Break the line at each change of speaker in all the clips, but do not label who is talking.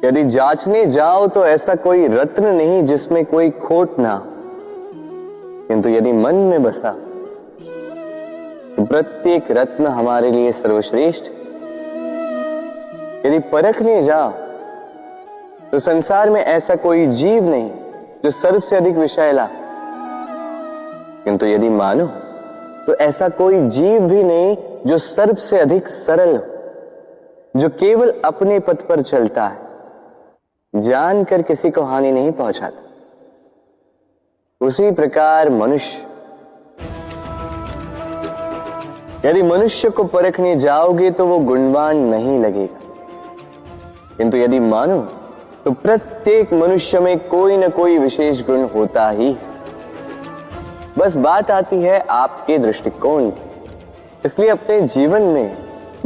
यदि जांचने जाओ तो ऐसा कोई रत्न नहीं जिसमें कोई खोट ना, किंतु यदि मन में बसा तो प्रत्येक रत्न हमारे लिए सर्वश्रेष्ठ। यदि परखने जाओ तो संसार में ऐसा कोई जीव नहीं जो सर्व से अधिक विषैला, किंतु यदि मानो तो ऐसा कोई जीव भी नहीं जो सर्व से अधिक सरल हो, जो केवल अपने पथ पर चलता है, जानकर किसी को हानि नहीं पहुंचाता। उसी प्रकार मनुष्य, यदि मनुष्य को परखने जाओगे तो वो गुणवान नहीं लगेगा, किंतु यदि मानो तो प्रत्येक मनुष्य में कोई न कोई विशेष गुण होता ही। बस बात आती है आपके दृष्टिकोण की। इसलिए अपने जीवन में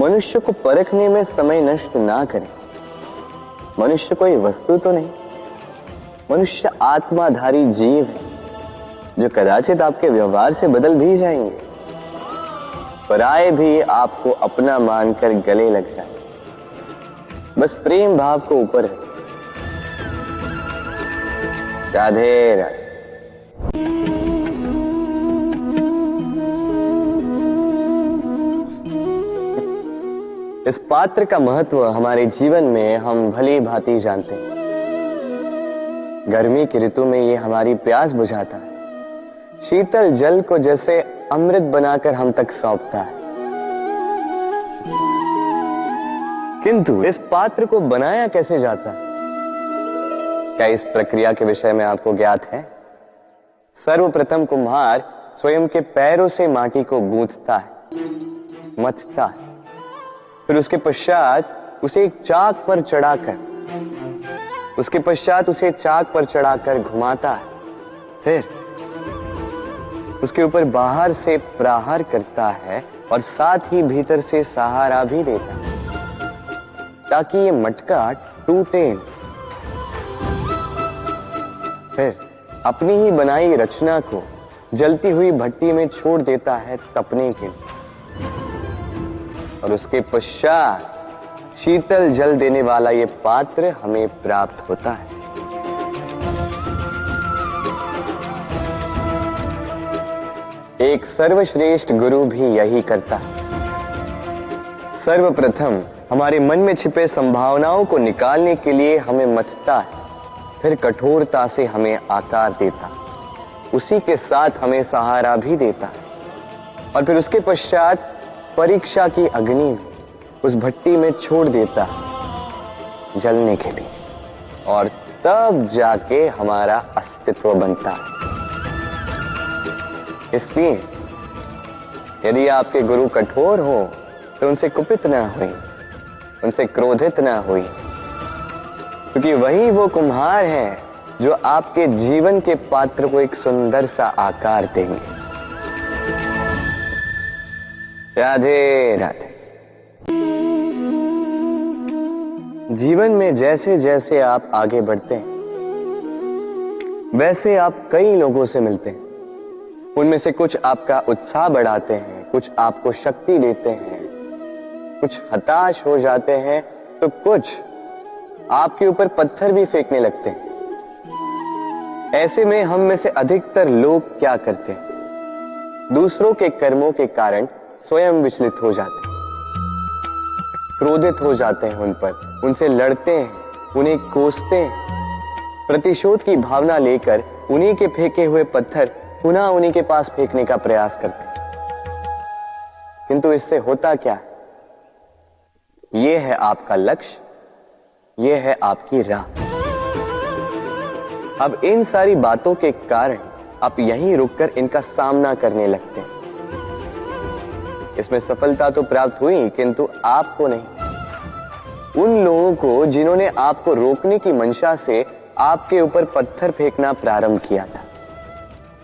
मनुष्य को परखने में समय नष्ट ना करें। मनुष्य कोई वस्तु तो नहीं, मनुष्य आत्माधारी जीव है जो कदाचित आपके व्यवहार से बदल भी जाएंगे, पराये भी आपको अपना मानकर गले लग जाए। बस प्रेम भाव को ऊपर रखें। राधे राधे। इस पात्र का महत्व हमारे जीवन में हम भली भांति जानते हैं। गर्मी की ऋतु में ये हमारी प्यास बुझाता है, शीतल जल को जैसे अमृत बनाकर हम तक सौंपता है। किंतु इस पात्र को बनाया कैसे जाता है, क्या इस प्रक्रिया के विषय में आपको ज्ञात है? सर्वप्रथम कुम्हार स्वयं के पैरों से माटी को गूंथता है, मथता है, फिर उसके पश्चात उसे एक चाक पर चढ़ाकर घुमाता है, फिर उसके ऊपर बाहर से प्रहार करता है और साथ ही भीतर से सहारा भी देता है ताकि ये मटका टूटे। फिर अपनी ही बनाई रचना को जलती हुई भट्टी में छोड़ देता है तपने के लिए, और उसके पश्चात शीतल जल देने वाला ये पात्र हमें प्राप्त होता है। एक सर्वश्रेष्ठ गुरु भी यही करता है। सर्वप्रथम हमारे मन में छिपे संभावनाओं को निकालने के लिए हमें मथता है, फिर कठोरता से हमें आकार देता, उसी के साथ हमें सहारा भी देता है, और फिर उसके पश्चात परीक्षा की अग्नि में उस भट्टी में छोड़ देता है जलने के लिए, और तब जाके हमारा अस्तित्व बनता है। इसलिए यदि आपके गुरु कठोर हो तो उनसे कुपित ना हुई, उनसे क्रोधित ना हुई, क्योंकि वही वो कुम्हार है जो आपके जीवन के पात्र को एक सुंदर सा आकार देंगे। राधे राधे। जीवन में जैसे जैसे आप आगे बढ़ते हैं वैसे आप कई लोगों से मिलते हैं। उनमें से कुछ आपका उत्साह बढ़ाते हैं, कुछ आपको शक्ति देते हैं, कुछ हताश हो जाते हैं, तो कुछ आपके ऊपर पत्थर भी फेंकने लगते हैं। ऐसे में हम में से अधिकतर लोग क्या करते हैं? दूसरों के कर्मों के कारण स्वयं विचलित हो जाते हैं, क्रोधित हो जाते हैं उन पर, उनसे लड़ते हैं, उन्हें कोसते हैं, प्रतिशोध की भावना लेकर उन्हीं के फेंके हुए पत्थर पुनः उन्हीं के पास फेंकने का प्रयास करते हैं। किंतु इससे होता क्या है? यह है आपका लक्ष्य, यह है आपकी राह। अब इन सारी बातों के कारण आप यहीं रुककर इनका सामना करने लगते हैं। इसमें सफलता तो प्राप्त हुई, किंतु आपको नहीं। उन लोगों को जिन्होंने आपको रोकने की मंशा से आपके ऊपर पत्थर फेंकना प्रारंभ किया था,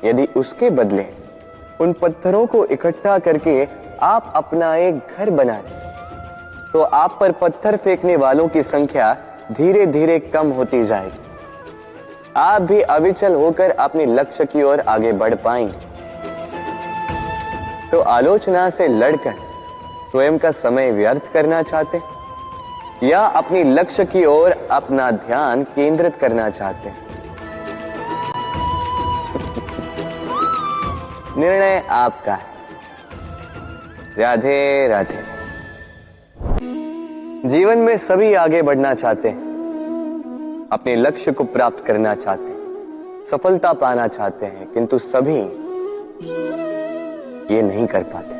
यदि उसके बदले उन पत्थरों को इकट्ठा करके आप अपना एक घर बना लें, तो आप पर पत्थर फेंकने वालों की संख्या धीरे धीरे कम होती जाएगी। आप भी अविचल होकर अपने लक्ष्य की ओर आगे बढ़ पाएंगे। तो आलोचना से लड़कर स्वयं का समय व्यर्थ करना चाहते, या अपनी लक्ष्य की ओर अपना ध्यान केंद्रित करना चाहते हैं। निर्णय आपका है। राधे राधे। जीवन में सभी आगे बढ़ना चाहते हैं, अपने लक्ष्य को प्राप्त करना चाहते हैं, सफलता पाना चाहते हैं, किंतु सभी ये नहीं कर पाते।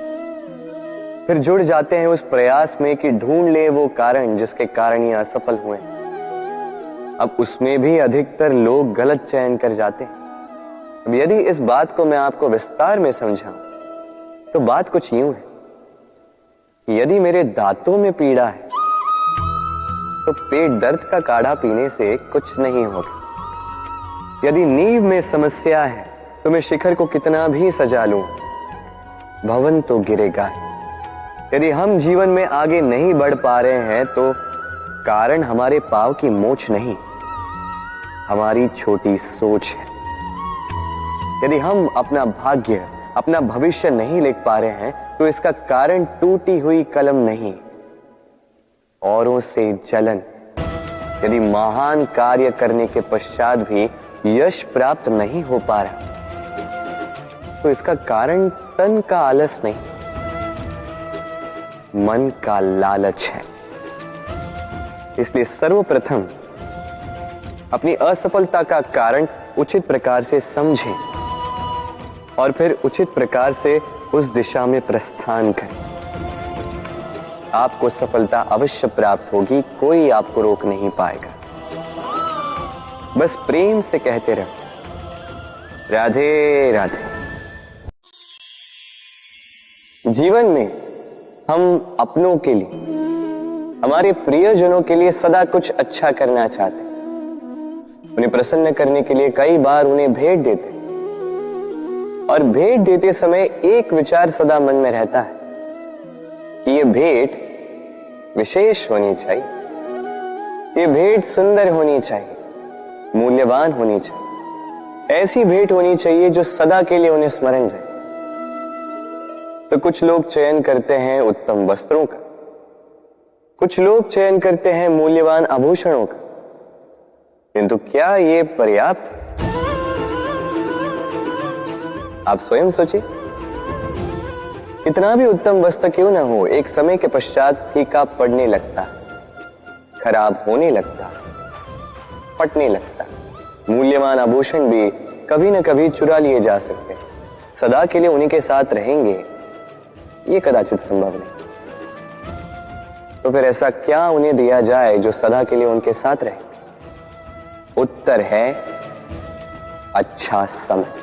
फिर जुड़ जाते हैं उस प्रयास में कि ढूंढ ले वो कारण जिसके कारण ये असफल हुए। अब उसमें भी अधिकतर लोग गलत चयन कर जाते हैं। अब यदि इस बात को मैं आपको विस्तार में समझाऊं तो बात कुछ यूं है कि यदि मेरे दांतों में पीड़ा है तो पेट दर्द का काढ़ा पीने से कुछ नहीं होगा। यदि नींव में समस्या है तो मैं शिखर को कितना भी सजा लूं, भवन तो गिरेगा। यदि हम जीवन में आगे नहीं बढ़ पा रहे हैं तो कारण हमारे पांव की मोच नहीं, हमारी छोटी सोच है। यदि हम अपना भाग्य, अपना भविष्य नहीं लिख पा रहे हैं तो इसका कारण टूटी हुई कलम नहीं, औरों से जलन। यदि महान कार्य करने के पश्चात भी यश प्राप्त नहीं हो पा रहा तो इसका कारण तन का आलस नहीं, मन का लालच है। इसलिए सर्वप्रथम अपनी असफलता का कारण उचित प्रकार से समझें और फिर उचित प्रकार से उस दिशा में प्रस्थान करें। आपको सफलता अवश्य प्राप्त होगी, कोई आपको रोक नहीं पाएगा। बस प्रेम से कहते रहो राधे राधे। जीवन में हम अपनों के लिए, हमारे प्रियजनों के लिए सदा कुछ अच्छा करना चाहते हैं। उन्हें प्रसन्न करने के लिए कई बार उन्हें भेंट देते हैं और भेंट देते समय एक विचार सदा मन में रहता है कि ये भेंट विशेष होनी चाहिए, ये भेंट सुंदर होनी चाहिए, मूल्यवान होनी चाहिए, ऐसी भेंट होनी चाहिए जो सदा के लिए उन्हें स्मरण रहे। तो कुछ लोग चयन करते हैं उत्तम वस्त्रों का, कुछ लोग चयन करते हैं मूल्यवान आभूषणों का, किंतु क्या ये पर्याप्त? आप स्वयं सोचिए। कितना भी उत्तम वस्त्र क्यों ना हो, एक समय के पश्चात फीका पड़ने लगता, खराब होने लगता, फटने लगता। मूल्यवान आभूषण भी कभी न कभी चुरा लिए जा सकते हैं। सदा के लिए उन्हीं के साथ रहेंगे ये कदाचित संभव नहीं। तो फिर ऐसा क्या उन्हें दिया जाए जो सदा के लिए उनके साथ रहे? उत्तर है अच्छा समय।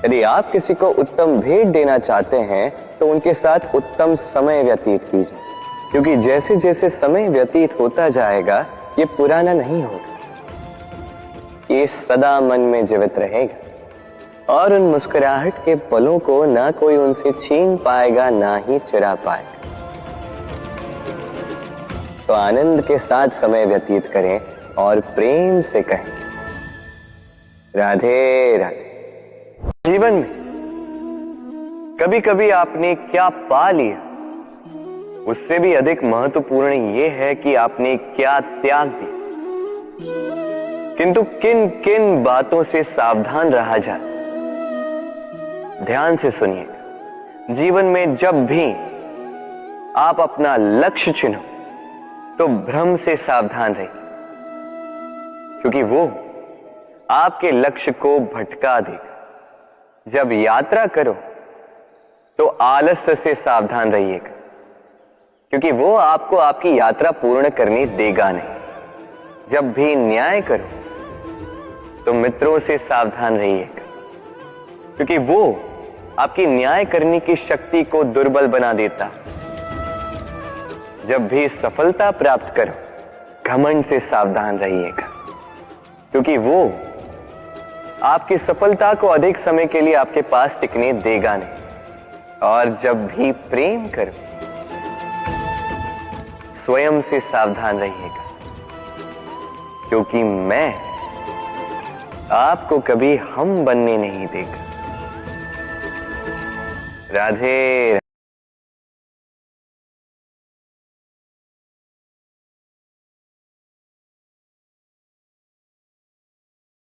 यदि आप किसी को उत्तम भेंट देना चाहते हैं तो उनके साथ उत्तम समय व्यतीत कीजिए, क्योंकि जैसे जैसे समय व्यतीत होता जाएगा ये पुराना नहीं होगा, ये सदा मन में जीवित रहेगा और उन मुस्कुराहट के पलों को ना कोई उनसे छीन पाएगा ना ही चुरा पाएगा। तो आनंद के साथ समय व्यतीत करें और प्रेम से कहें राधे राधे। जीवन में कभी कभी आपने क्या पा लिया उससे भी अधिक महत्वपूर्ण यह है कि आपने क्या त्याग दिया। किंतु किन किन बातों से सावधान रहा जाए, ध्यान से सुनिएगा। जीवन में जब भी आप अपना लक्ष्य चुनो तो भ्रम से सावधान रहिए, क्योंकि वो आपके लक्ष्य को भटका देगा। जब यात्रा करो तो आलस्य से सावधान रहिएगा, क्योंकि वो आपको आपकी यात्रा पूर्ण करने देगा नहीं। जब भी न्याय करो तो मित्रों से सावधान रहिएगा, क्योंकि वो आपकी न्याय करने की शक्ति को दुर्बल बना देता। जब भी सफलता प्राप्त करो घमंड से सावधान रहिएगा, क्योंकि वो आपकी सफलता को अधिक समय के लिए आपके पास टिकने देगा नहीं। और जब भी प्रेम करो स्वयं से सावधान रहिएगा, क्योंकि मैं आपको कभी हम बनने नहीं देगा। राधे।